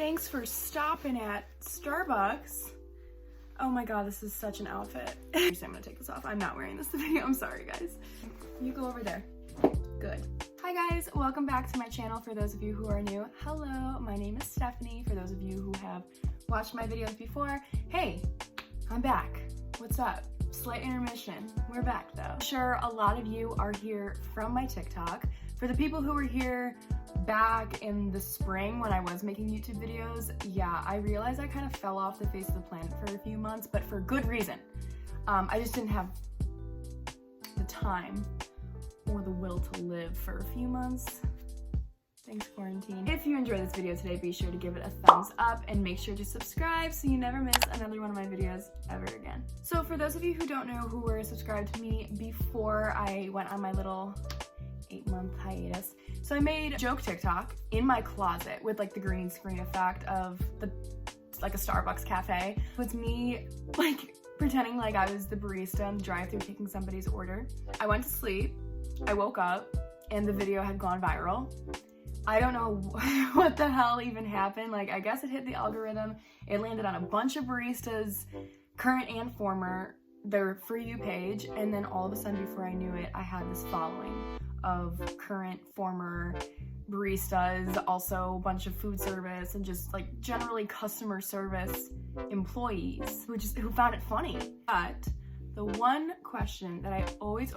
Thanks for stopping at Starbucks. Oh my god, this is such an outfit. I'm gonna take this off. I'm not wearing this in the video. I'm sorry, guys. You go over there. Good. Hi guys, welcome back to my channel. For those of you who are new, hello, my name is Stephanie. For those of you who have watched my videos before, hey, I'm back. What's up? Slight intermission. We're back though. I'm sure a lot of you are here from my TikTok. For the people who were here back in the spring when I was making YouTube videos, yeah, I realized I kind of fell off the face of the planet for a few months, but for good reason. I just didn't have the time or the will to live for a few months. Thanks, quarantine. If you enjoyed this video today, be sure to give it a thumbs up and make sure to subscribe so you never miss another one of my videos ever again. So for those of you who don't know who were subscribed to me before I went on my little 8-month hiatus, so I made a joke TikTok in my closet with like the green screen effect of like a Starbucks cafe. It was me like pretending like I was the barista in the drive-thru taking somebody's order. I went to sleep, I woke up, and the video had gone viral. I don't know what the hell even happened. Like, I guess it hit the algorithm. It landed on a bunch of baristas, current and former, their For You page, and then all of a sudden before I knew it, I had this following of current, former baristas, also a bunch of food service and just like generally customer service employees who found it funny. But the one question that I always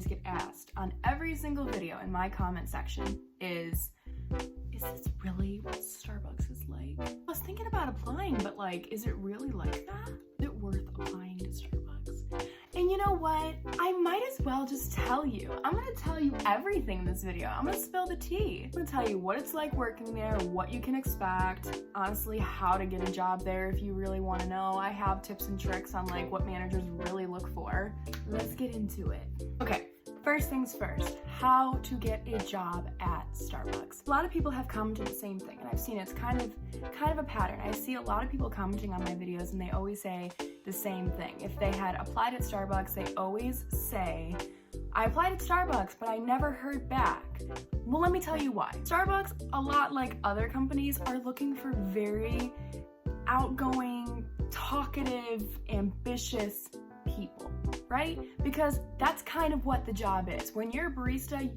get asked on every single video in my comment section is this really what Starbucks is like? I was thinking about applying, but like, is it really like that? Is it worth applying to Starbucks? And you know what? I might as well just tell you. I'm gonna tell you everything in this video. I'm gonna spill the tea. I'm gonna tell you what it's like working there, what you can expect, honestly, how to get a job there if you really wanna know. I have tips and tricks on like what managers really look for. Let's get into it. Okay. First things first, how to get a job at Starbucks. A lot of people have commented the same thing, and I've seen it's kind of a pattern. I see a lot of people commenting on my videos and they always say the same thing. If they had applied at Starbucks, they always say, I applied at Starbucks, but I never heard back. Well, let me tell you why. Starbucks, a lot like other companies, are looking for very outgoing, talkative, ambitious people, right? Because that's kind of what the job is. When you're a barista,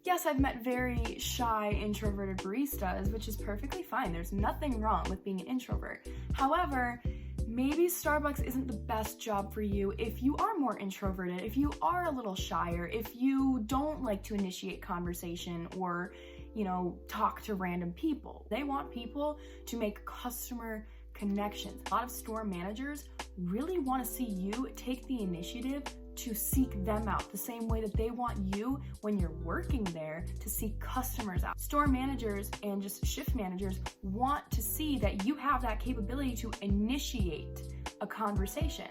yes, I've met very shy, introverted baristas, which is perfectly fine. There's nothing wrong with being an introvert. However, maybe Starbucks isn't the best job for you if you are more introverted, if you are a little shyer, if you don't like to initiate conversation or, you know, talk to random people. They want people to make customer connections. A lot of store managers really want to see you take the initiative to seek them out the same way that they want you when you're working there to seek customers out. Store managers and just shift managers want to see that you have that capability to initiate a conversation.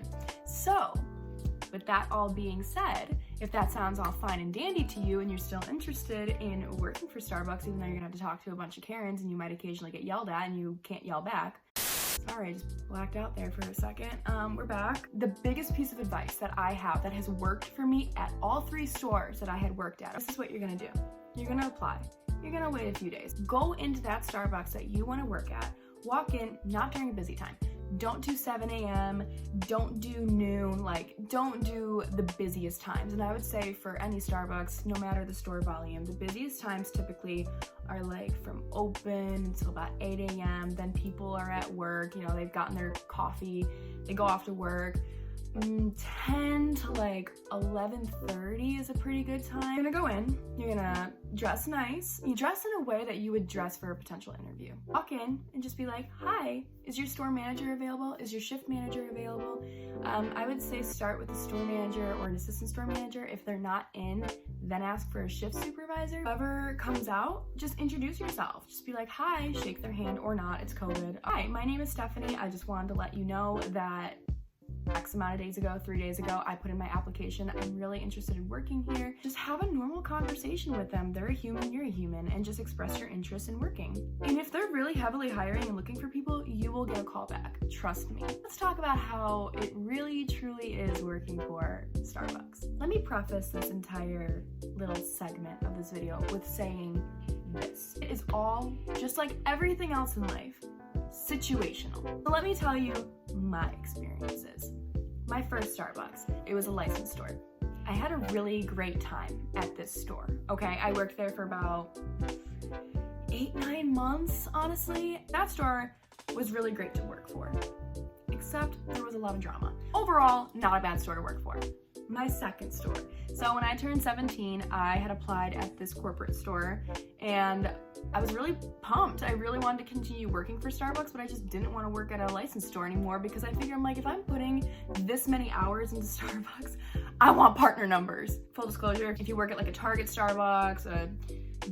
So, with that all being said, if that sounds all fine and dandy to you and you're still interested in working for Starbucks, even though you're gonna have to talk to a bunch of Karens and you might occasionally get yelled at and you can't yell back. Sorry, I just blacked out there for a second. We're back. The biggest piece of advice that I have that has worked for me at all 3 stores that I had worked at, this is what you're gonna do. You're gonna apply. You're gonna wait a few days. Go into that Starbucks that you wanna work at. Walk in, not during a busy time. Don't do 7 a.m., don't do noon, like don't do the busiest times. And I would say for any Starbucks, no matter the store volume, the busiest times typically are like from open until about 8 a.m. Then people are at work, you know, they've gotten their coffee, they go off to work. 10 to like 11:30 is a pretty good time. You're gonna go in, you're gonna dress nice. You dress in a way that you would dress for a potential interview. Walk in and just be like, hi, is your store manager available? Is your shift manager available? I would say start with the store manager or an assistant store manager. If they're not in, then ask for a shift supervisor. Whoever comes out, just introduce yourself. Just be like, hi, shake their hand or not, it's COVID. Hi, my name is Stephanie. I just wanted to let you know that X amount of days ago, 3 days ago, I put in my application. I'm really interested in working here. Just have a normal conversation with them. They're a human, you're a human, and just express your interest in working. And if they're really heavily hiring and looking for people, you will get a call back. Trust me. Let's talk about how it really, truly is working for Starbucks. Let me preface this entire little segment of this video with saying this. It is all, just like everything else in life, situational. So let me tell you my experiences. My first Starbucks, it was a licensed store. I had a really great time at this store, okay? I worked there for about 8-9 months, honestly. That store was really great to work for, except there was a lot of drama. Overall, not a bad store to work for. My second store. So when I turned 17, I had applied at this corporate store and I was really pumped. I really wanted to continue working for Starbucks, but I just didn't want to work at a licensed store anymore because I figured, I'm like, if I'm putting this many hours into Starbucks, I want partner numbers. Full disclosure, if you work at like a Target Starbucks, a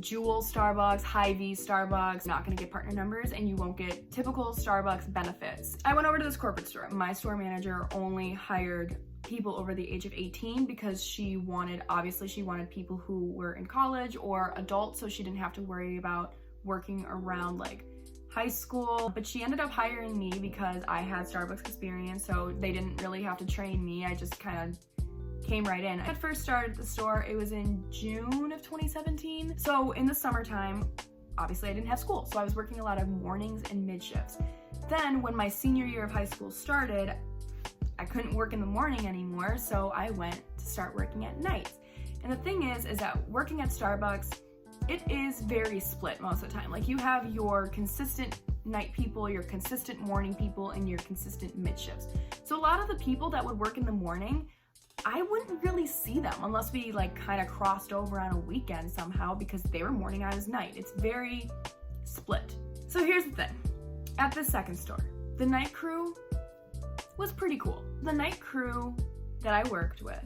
Jewel Starbucks, Hy-Vee Starbucks, not gonna get partner numbers and you won't get typical Starbucks benefits. I went over to this corporate store. My store manager only hired people over the age of 18 because she wanted people who were in college or adults, so she didn't have to worry about working around like high school. But she ended up hiring me because I had Starbucks experience, so they didn't really have to train me. I just kind of came right in. I first started at the store, it was in June of 2017. So in the summertime, obviously I didn't have school, so I was working a lot of mornings and mid shifts. Then when my senior year of high school started, I couldn't work in the morning anymore, so I went to start working at night. And the thing is that working at Starbucks, it is very split most of the time. Like you have your consistent night people, your consistent morning people, and your consistent mid shifts. So a lot of the people that would work in the morning, I wouldn't really see them unless we like kind of crossed over on a weekend somehow because they were morning, I was night. It's very split. So here's the thing. At the second store, the night crew was pretty cool. The night crew that I worked with,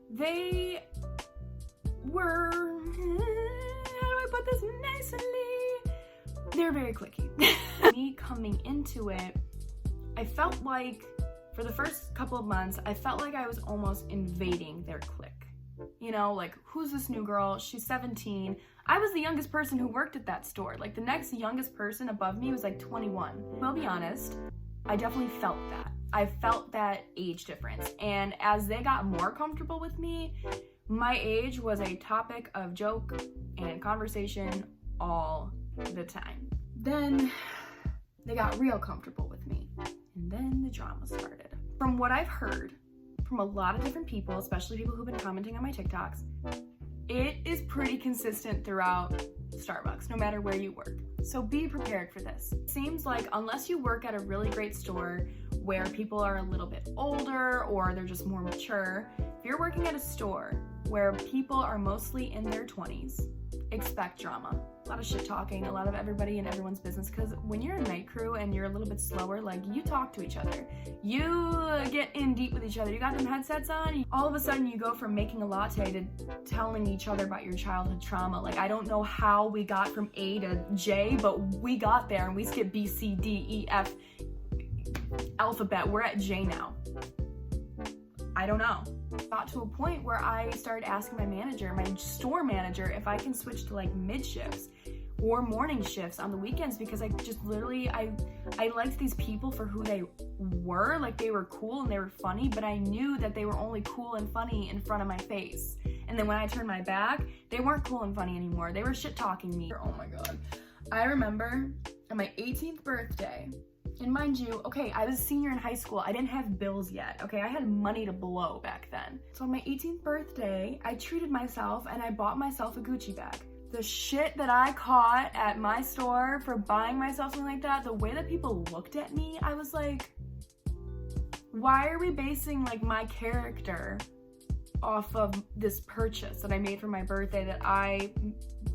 they were, how do I put this nicely? They're very cliquey. Me coming into it, I felt like for the first couple of months, I felt like I was almost invading their clique. You know, like, who's this new girl? She's 17. I was the youngest person who worked at that store. Like, the next youngest person above me was like 21. I'll be honest, I definitely felt that. I felt that age difference. And as they got more comfortable with me, my age was a topic of joke and conversation all the time. Then they got real comfortable with me. And then the drama started. From what I've heard from a lot of different people, especially people who've been commenting on my TikToks, it is pretty consistent throughout Starbucks, no matter where you work. So be prepared for this. It seems like unless you work at a really great store where people are a little bit older or they're just more mature, if you're working at a store where people are mostly in their 20s, expect drama. A lot of shit talking, a lot of everybody and everyone's business, because when you're a night crew and you're a little bit slower, like, you talk to each other. You get in deep with each other. You got them headsets on, all of a sudden you go from making a latte to telling each other about your childhood trauma. Like, I don't know how we got from A to J, but we got there and we skipped B, C, D, E, F, alphabet. We're at J now. I don't know. Got to a point where I started asking my store manager, if I can switch to like mid shifts or morning shifts on the weekends, because I just literally, I liked these people for who they were. Like, they were cool and they were funny, but I knew that they were only cool and funny in front of my face. And then when I turned my back, they weren't cool and funny anymore. They were shit talking me. Oh my God. I remember on my 18th birthday, and mind you, okay, I was a senior in high school. I didn't have bills yet, okay? I had money to blow back then. So on my 18th birthday, I treated myself and I bought myself a Gucci bag. The shit that I caught at my store for buying myself something like that, the way that people looked at me, I was like, why are we basing like my character off of this purchase that I made for my birthday that I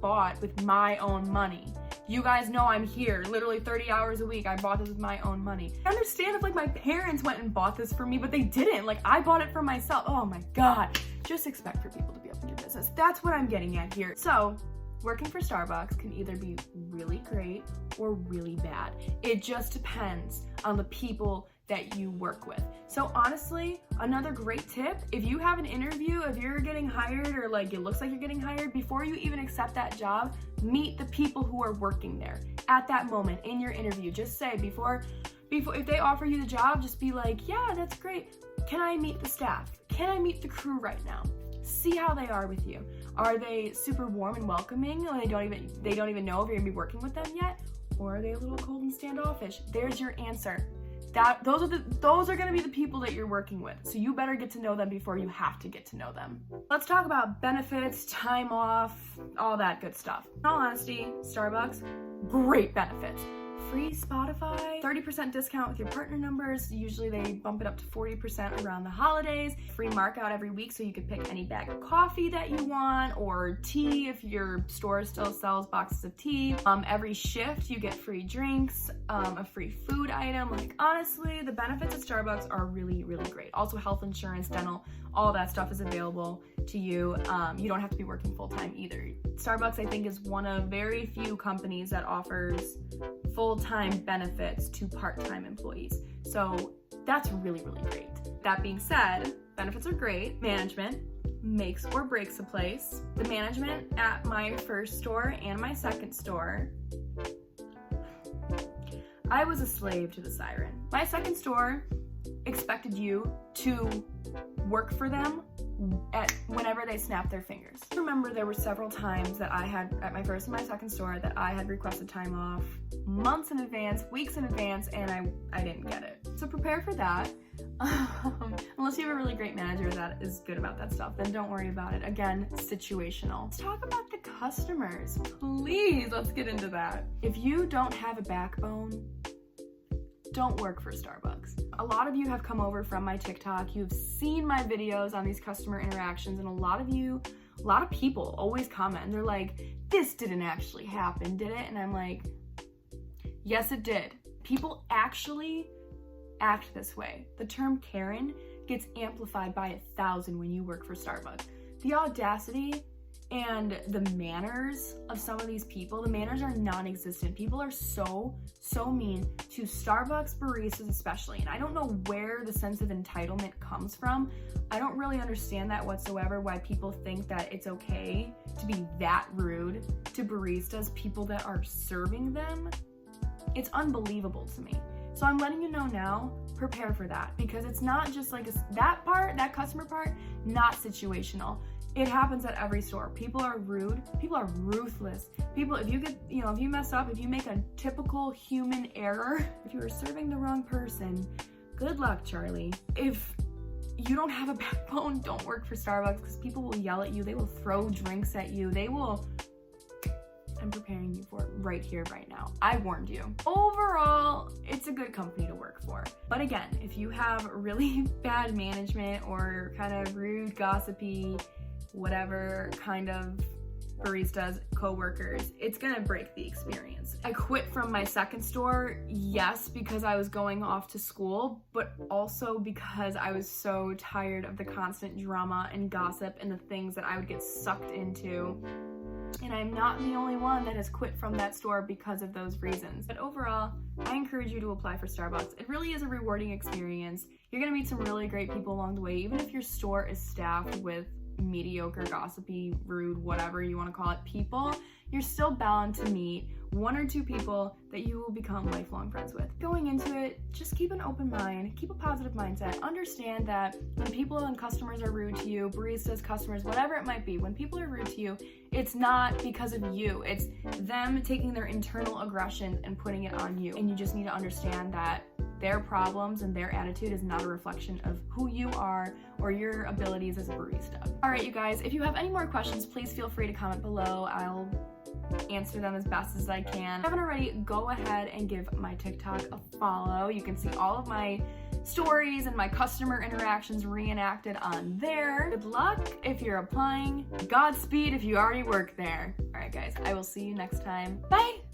bought with my own money? You guys know I'm here literally 30 hours a week. I bought this with my own money. I understand if like my parents went and bought this for me, but they didn't. Like, I bought it for myself. Oh my God. Just expect for people to be open to business. That's what I'm getting at here. So working for Starbucks can either be really great or really bad. It just depends on the people that you work with. So honestly, another great tip, if you have an interview, if you're getting hired or like it looks like you're getting hired, before you even accept that job, meet the people who are working there at that moment in your interview. Just say before if they offer you the job, just be like, yeah, that's great. Can I meet the staff? Can I meet the crew right now? See how they are with you. Are they super warm and welcoming? Or they don't even know if you're gonna be working with them yet? Or are they a little cold and standoffish? There's your answer. Those are going to be the people that you're working with. So you better get to know them before you have to get to know them. Let's talk about benefits, time off, all that good stuff. In all honesty, Starbucks, great benefits. Free Spotify, 30% discount with your partner numbers. Usually they bump it up to 40% around the holidays. Free markout every week so you can pick any bag of coffee that you want, or tea if your store still sells boxes of tea. Every shift you get free drinks, a free food item. Like honestly, the benefits at Starbucks are really, really great. Also health insurance, dental, all that stuff is available to you. You don't have to be working full-time either. Starbucks, I think, is one of very few companies that offers full-time benefits to part-time employees. So that's really, really great. That being said, benefits are great. Management makes or breaks a place. The management at my first store and my second store, I was a slave to the siren. My second store expected you to work for them whenever they snapped their fingers. I remember there were several times that I had, at my first and my second store, that I had requested time off months in advance, weeks in advance, and I didn't get it. So prepare for that. Unless you have a really great manager that is good about that stuff, then don't worry about it. Again, situational. Let's talk about the customers. Please, let's get into that. If you don't have a backbone, don't work for Starbucks. A lot of you have come over from my TikTok. You've seen my videos on these customer interactions, and a lot of people always comment. They're like, this didn't actually happen, did it? And I'm like, yes, it did. People actually act this way. The term Karen gets amplified by 1,000 when you work for Starbucks. The audacity and the manners of some of these people, the manners are non-existent. People are so mean to Starbucks baristas especially, and I don't know where the sense of entitlement comes from. I don't really understand that whatsoever, why people think that it's okay to be that rude to baristas, people that are serving them. It's unbelievable to me. So I'm letting you know now, prepare for that, because it's not just like that customer part, not situational. It happens at every store. People are rude. People are ruthless. People, if you mess up, if you make a typical human error, if you are serving the wrong person, good luck, Charlie. If you don't have a backbone, don't work for Starbucks, because people will yell at you. They will throw drinks at you. I'm preparing you for it right here, right now. I warned you. Overall, it's a good company to work for. But again, if you have really bad management or kind of rude, gossipy, whatever kind of baristas, co-workers, it's gonna break the experience. I quit from my second store, yes, because I was going off to school, but also because I was so tired of the constant drama and gossip and the things that I would get sucked into. And I'm not the only one that has quit from that store because of those reasons. But overall, I encourage you to apply for Starbucks. It really is a rewarding experience. You're gonna meet some really great people along the way, even if your store is staffed with mediocre, gossipy, rude, whatever you want to call it, people, you're still bound to meet one or two people that you will become lifelong friends with. Going into it, just keep an open mind, keep a positive mindset. Understand that when people and customers are rude to you, baristas, customers, whatever it might be, when people are rude to you, it's not because of you. It's them taking their internal aggression and putting it on you. And you just need to understand that their problems and their attitude is not a reflection of who you are or your abilities as a barista. All right, you guys, if you have any more questions, please feel free to comment below. I'll answer them as best as I can. If you haven't already, go ahead and give my TikTok a follow. You can see all of my stories and my customer interactions reenacted on there. Good luck if you're applying. Godspeed if you already work there. All right, guys, I will see you next time. Bye!